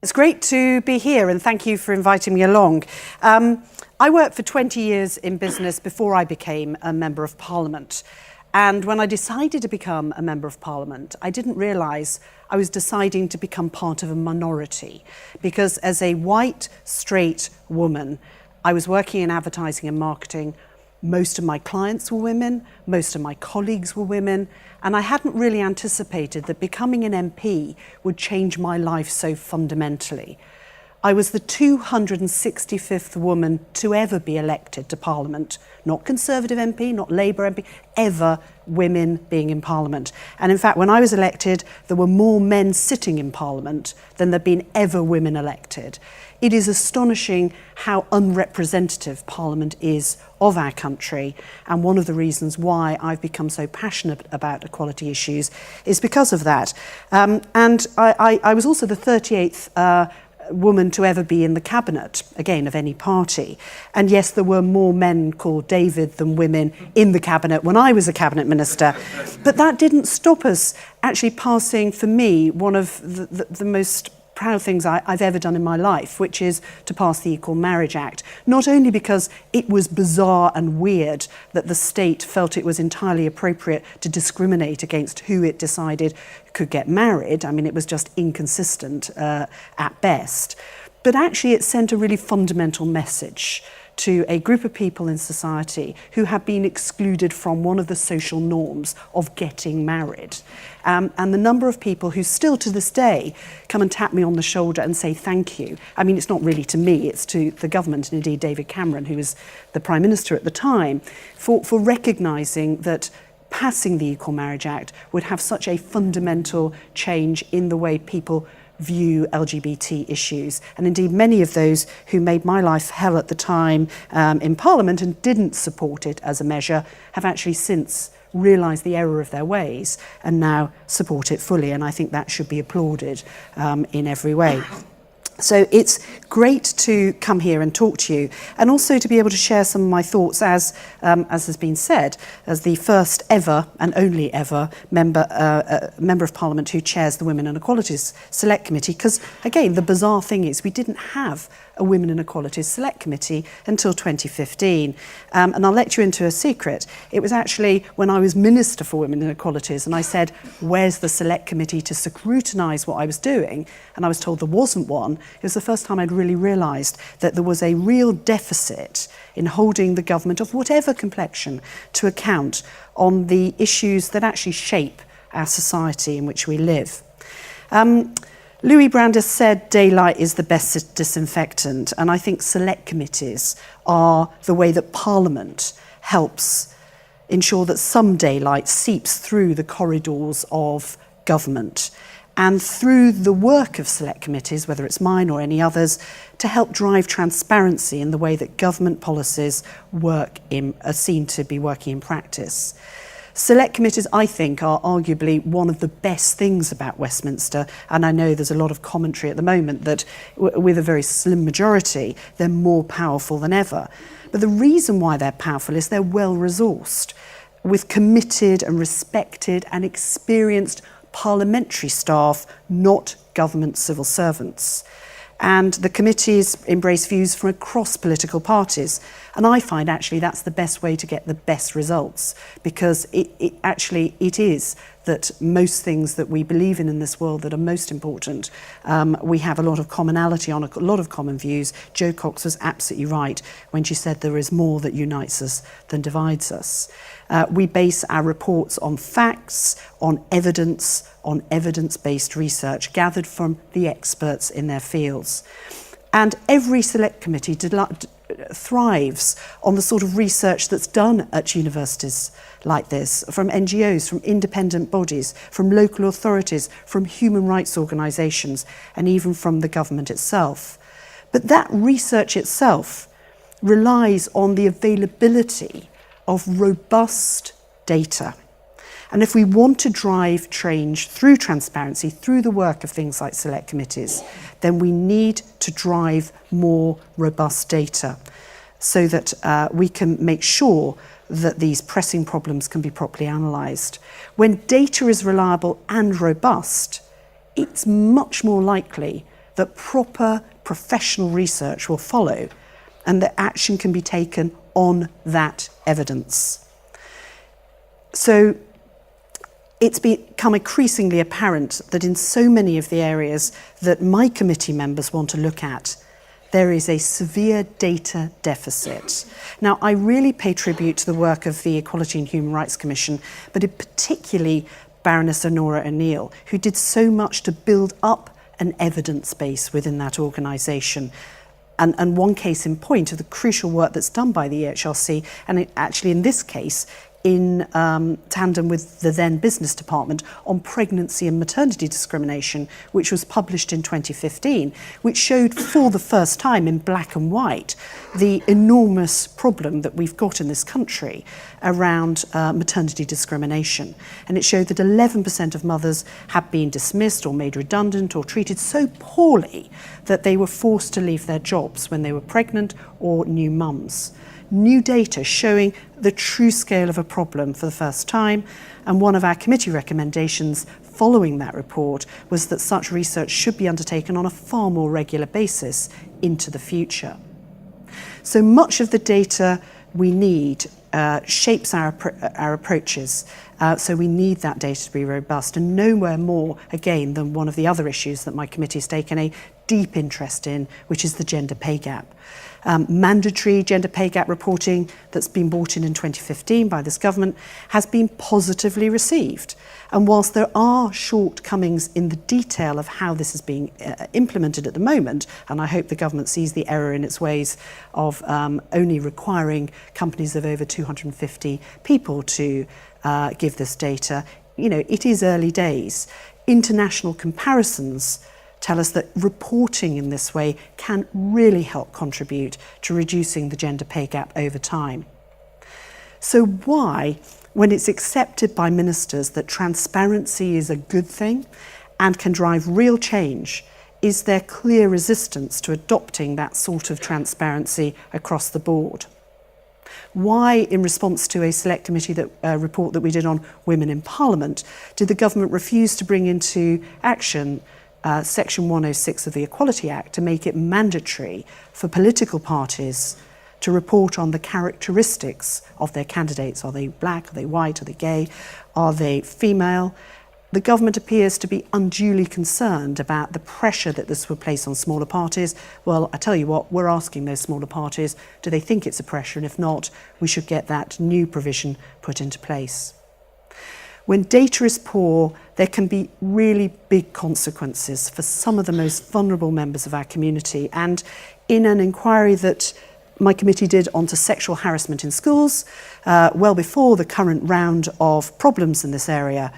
It's great to be here and thank you for inviting me along. I worked for 20 years in business before I became a Member of Parliament. And when I decided to become a Member of Parliament, I didn't realise I was deciding to become part of a minority. Because as a white, straight woman, I was working in advertising and marketing. Most of my clients were women, most of my colleagues were women, and I hadn't really anticipated that becoming an MP would change my life so fundamentally. I was the 265th woman to ever be elected to Parliament, not Conservative MP, not Labour MP, ever women being in Parliament. And in fact, when I was elected, there were more men sitting in Parliament than there'd been ever women elected. It is astonishing how unrepresentative Parliament is of our country, and one of the reasons why I've become so passionate about equality issues is because of that. And I was also the 38th woman to ever be in the cabinet, again, of any party. And yes, there were more men called David than women in the cabinet when I was a cabinet minister. But that didn't stop us actually passing, for me, one of the most proud things I've ever done in my life, which is to pass the Equal Marriage Act. Not only because it was bizarre and weird that the state felt it was entirely appropriate to discriminate against who it decided could get married. I mean, it was just inconsistent at best. But actually, it sent a really fundamental message to a group of people in society who have been excluded from one of the social norms of getting married. And the number of people who still to this day come and tap me on the shoulder and say thank you. I mean, it's not really to me, it's to the government, and indeed David Cameron, who was the Prime Minister at the time, for recognising that passing the Equal Marriage Act would have such a fundamental change in the way people view LGBT issues. And indeed, many of those who made my life hell at the time in Parliament and didn't support it as a measure have actually since realised the error of their ways and now support it fully. And I think that should be applauded in every way. So it's great to come here and talk to you, and also to be able to share some of my thoughts as has been said, as the first ever and only ever member of Parliament who chairs the Women Equalities Select Committee. Because again, the bizarre thing is we didn't have a Women Equalities Select Committee until 2015. And I'll let you into a secret. It was actually when I was Minister for Women and Equalities and I said, where's the Select Committee to scrutinise what I was doing? And I was told there wasn't one. It was the first time I'd really realised that there was a real deficit in holding the government of whatever complexion to account on the issues that actually shape our society in which we live. Louis Brandes said daylight is the best disinfectant, and I think select committees are the way that Parliament helps ensure that some daylight seeps through the corridors of government, and through the work of select committees, whether it's mine or any others, to help drive transparency in the way that government policies are seen to be working in practice. Select committees, I think, are arguably one of the best things about Westminster, and I know there's a lot of commentary at the moment that with a very slim majority, they're more powerful than ever. But the reason why they're powerful is they're well-resourced, with committed and respected and experienced parliamentary staff, not government civil servants. And the committees embrace views from across political parties. And I find actually that's the best way to get the best results, because it is that most things that we believe in this world that are most important, we have a lot of commonality on, a lot of common views. Jo Cox was absolutely right when she said there is more that unites us than divides us. We base our reports on facts, on evidence-based research gathered from the experts in their fields. And every select committee thrives on the sort of research that's done at universities like this, from NGOs, from independent bodies, from local authorities, from human rights organisations, and even from the government itself. But that research itself relies on the availability of robust data. And if we want to drive change through transparency, through the work of things like select committees, then we need to drive more robust data so that we can make sure that these pressing problems can be properly analysed. When data is reliable and robust, it's much more likely that proper professional research will follow and that action can be taken on that evidence. So it's become increasingly apparent that in so many of the areas that my committee members want to look at, there is a severe data deficit. Now, I really pay tribute to the work of the Equality and Human Rights Commission, but particularly Baroness Honora O'Neill, who did so much to build up an evidence base within that organisation. And one case in point of the crucial work that's done by the EHRC, and actually in this case, in tandem with the then business department on pregnancy and maternity discrimination, which was published in 2015, which showed for the first time in black and white the enormous problem that we've got in this country around maternity discrimination. And it showed that 11% of mothers had been dismissed or made redundant or treated so poorly that they were forced to leave their jobs when they were pregnant or new mums. New data showing the true scale of a problem for the first time, and one of our committee recommendations following that report was that such research should be undertaken on a far more regular basis into the future. So much of the data we need shapes our approaches, so we need that data to be robust, and nowhere more, again, than one of the other issues that my committee has taken a deep interest in, which is the gender pay gap. Mandatory gender pay gap reporting that's been brought in 2015 by this government has been positively received. And whilst there are shortcomings in the detail of how this is being implemented at the moment, and I hope the government sees the error in its ways of only requiring companies of over 250 people to give this data, it is early days. International comparisons tell us that reporting in this way can really help contribute to reducing the gender pay gap over time. So why, when it's accepted by ministers that transparency is a good thing and can drive real change, is there clear resistance to adopting that sort of transparency across the board? Why, in response to a select committee report that we did on women in Parliament, did the government refuse to bring into action Section 106 of the Equality Act to make it mandatory for political parties to report on the characteristics of their candidates? Are they black? Are they white? Are they gay? Are they female? The government appears to be unduly concerned about the pressure that this would place on smaller parties. Well, I tell you what, we're asking those smaller parties, do they think it's a pressure? And if not, we should get that new provision put into place. When data is poor, there can be really big consequences for some of the most vulnerable members of our community. And in an inquiry that my committee did onto sexual harassment in schools, well before the current round of problems in this area,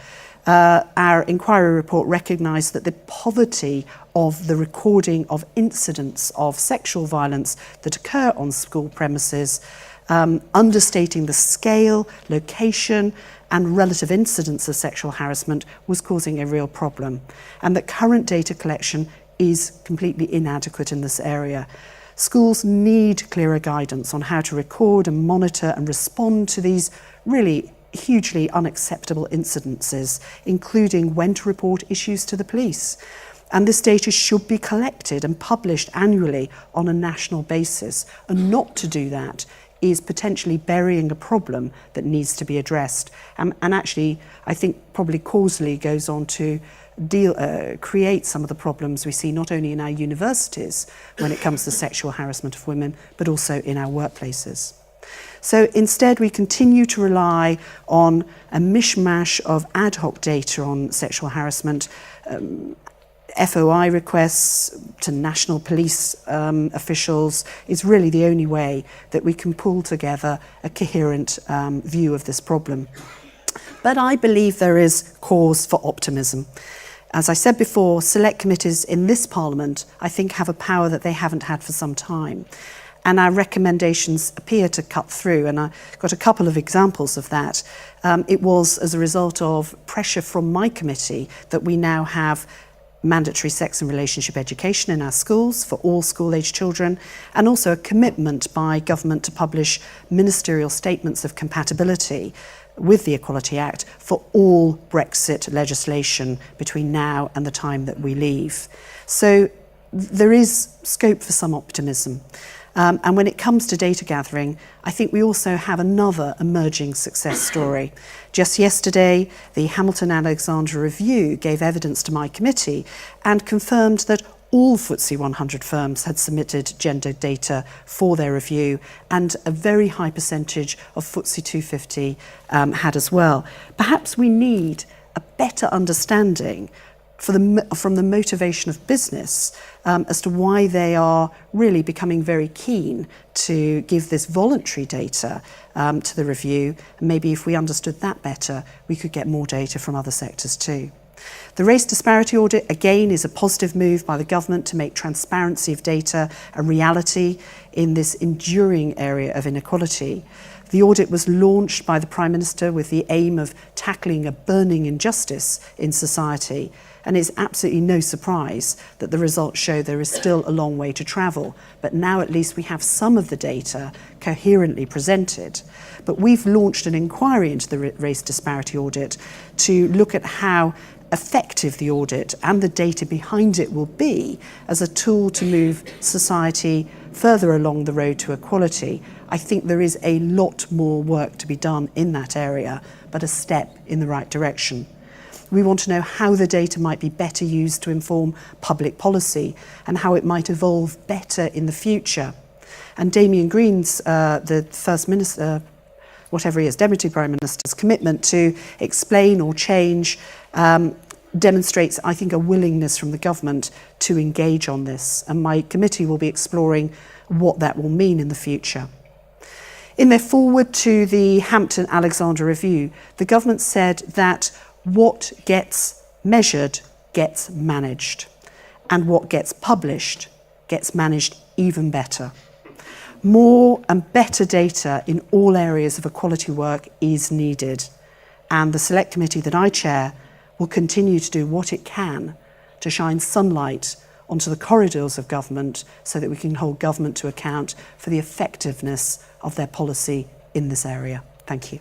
our inquiry report recognised that the poverty of the recording of incidents of sexual violence that occur on school premises, understating the scale, location, and relative incidence of sexual harassment was causing a real problem, and that current data collection is completely inadequate in this area. Schools need clearer guidance on how to record and monitor and respond to these really hugely unacceptable incidences, including when to report issues to the police. And this data should be collected and published annually on a national basis, and not to do that is potentially burying a problem that needs to be addressed. And actually, I think probably causally goes on to create some of the problems we see not only in our universities when it comes to sexual harassment of women, but also in our workplaces. So instead, we continue to rely on a mishmash of ad hoc data on sexual harassment, FOI requests to national police officials is really the only way that we can pull together a coherent view of this problem. But I believe there is cause for optimism. As I said before, select committees in this Parliament, I think, have a power that they haven't had for some time. And our recommendations appear to cut through, and I've got a couple of examples of that. It was as a result of pressure from my committee that we now have mandatory sex and relationship education in our schools for all school-age children, and also a commitment by government to publish ministerial statements of compatibility with the Equality Act for all Brexit legislation between now and the time that we leave. So there is scope for some optimism. And when it comes to data gathering, I think we also have another emerging success story. Just yesterday, the Hamilton-Alexander Review gave evidence to my committee and confirmed that all FTSE 100 firms had submitted gender data for their review, and a very high percentage of FTSE 250 had as well. Perhaps we need a better understanding from the motivation of business as to why they are really becoming very keen to give this voluntary data to the review. And maybe if we understood that better, we could get more data from other sectors too. The race disparity audit, again, is a positive move by the government to make transparency of data a reality in this enduring area of inequality. The audit was launched by the Prime Minister with the aim of tackling a burning injustice in society, and it's absolutely no surprise that the results show there is still a long way to travel. But now at least we have some of the data coherently presented. But we've launched an inquiry into the race disparity audit to look at how effective the audit and the data behind it will be as a tool to move society further along the road to equality. I think there is a lot more work to be done in that area, but a step in the right direction. We want to know how the data might be better used to inform public policy and how it might evolve better in the future. And Damien Green's, the First Minister, whatever he is, Deputy Prime Minister's commitment to explain or change demonstrates, I think, a willingness from the government to engage on this. And my committee will be exploring what that will mean in the future. In their foreword to the Hampton-Alexander Review, the government said that what gets measured gets managed, and what gets published gets managed even better. More and better data in all areas of equality work is needed, and the Select Committee that I chair will continue to do what it can to shine sunlight onto the corridors of government so that we can hold government to account for the effectiveness of their policy in this area. Thank you.